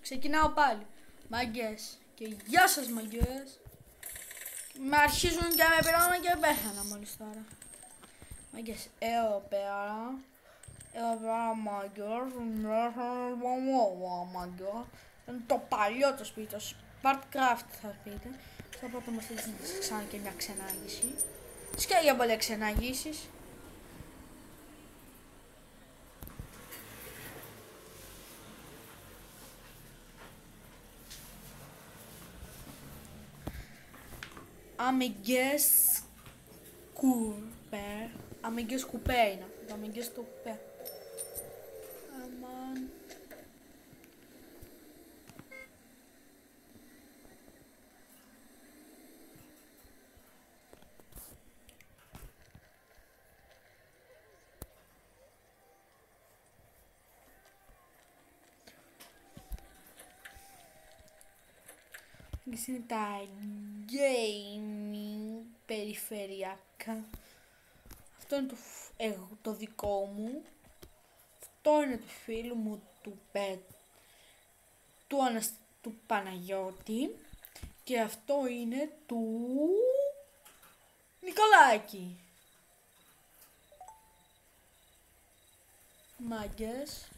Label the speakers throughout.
Speaker 1: Ξεκινάω πάλι. Μάγκες. Και γεια σας μάγκες. Με αρχίζουν και με πειράνε και πέθανα μόλις τώρα. Μάγκες, εδώ πέρα μάγκες, είναι το παλιό το σπίτι, το Spartcraft θα πείτε. Στο πρώτο μας θέλεις να ξανά και μια ξενάγηση. Σκέλια πολλές ξεναγήσεις. Αμυγές κουπέ. Αμυγές κουπέ είναι αυτό. Αμυγές το κουπέ. Αμάν. Είναι τα gaming περιφερειακά. Αυτό είναι το δικό μου. Αυτό είναι του φίλου μου του Παναγιώτη. Και αυτό είναι του Νικολάκη. Μάγκες.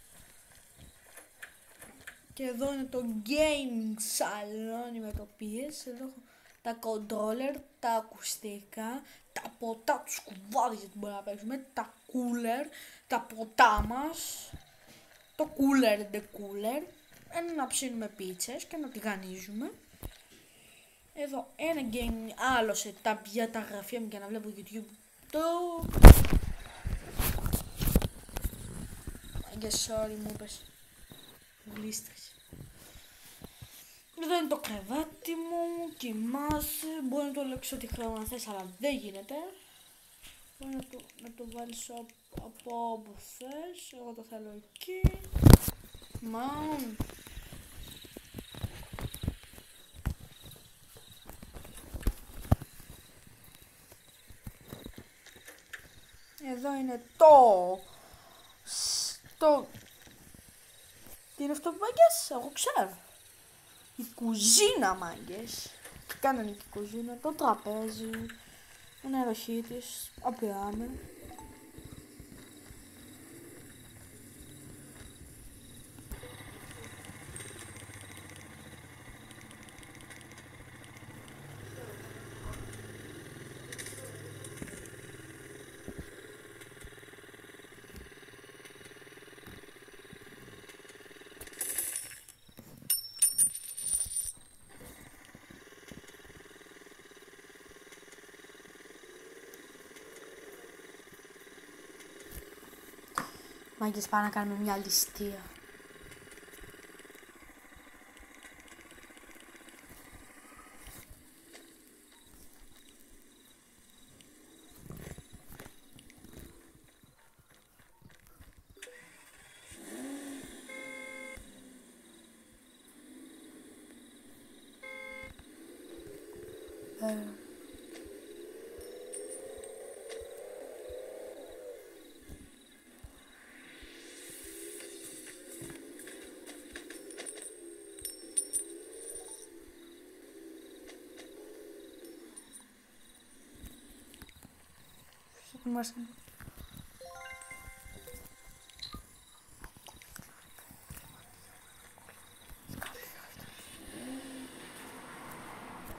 Speaker 1: Και εδώ είναι το gaming σαλόνι με το PS. Εδώ έχω τα controller, τα ακουστικά, τα ποτά, τους κουβάδες γιατί μπορούμε να παίξουμε, τα cooler, τα ποτά μας, το cooler the cooler, να ψήνουμε πίτσες και να τηγανίζουμε. Εδώ ένα gaming, άλλο setup για τα γραφεία μου και να βλέπω YouTube. Και sorry μου είπες. Γλίστρες. Εδώ είναι το κρεβάτι μου, κοιμάσαι, μπορεί να το λέξω ότι χρόνο θες, αλλά δεν γίνεται. Μπορεί να το βάλεις από όπου θες, εγώ το θέλω εκεί. Μαν. Εδώ είναι τι είναι αυτό που μάγκες, εγώ ξέρω. Η κουζίνα μάγκες. Τι κάνανε και η κουζίνα, το τραπέζι, ένα αεροχή της, απειράμε. Μάγκες, πάμε να κάνουμε μια ληστεία.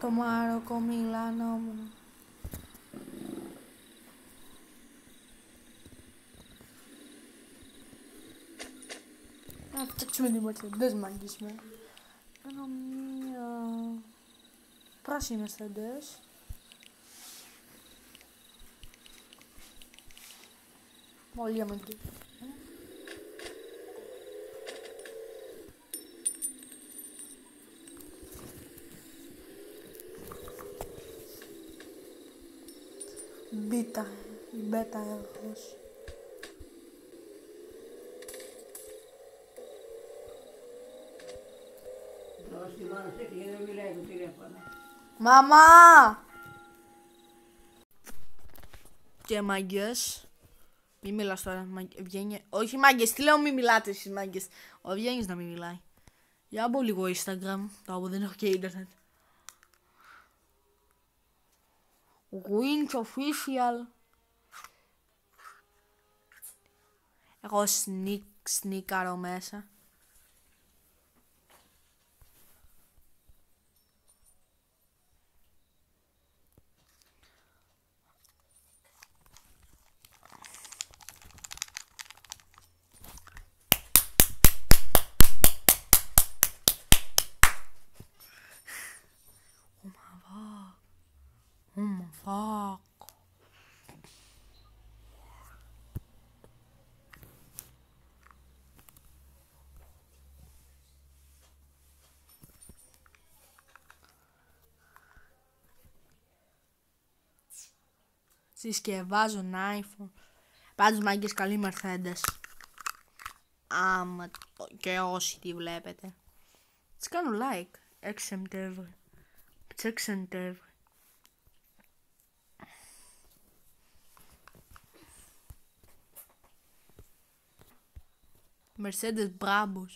Speaker 1: Το Μάροκο, Μιλάνο μου. Να φτιάξουμε τη Mercedes μάγκες με. Κάνω μία πράσινη Mercedes. Πολύ αμυντή. Η μπέτα έρχος. Μαμά! Και μάγκες. Μη μιλάς τώρα, Ευγένεια. Όχι μάγκες, τι λέω μη μιλάτε εσείς μάγκες. Ο Ευγένης να μην μιλάει. Για μπω λίγο Instagram, τώρα που δεν έχω και ίντερνετ. Wins official. Εγώ σνίκαρω μέσα. Oh my fuck. Συσκευάζω iPhone. Πάντως μάγκες, καλή Mercedes. Άμα και όσοι τη βλέπετε. Τις κάνω like. 6 Σεπτέμβρη. 6 Σεπτέμβρη. Mercedes Brabus.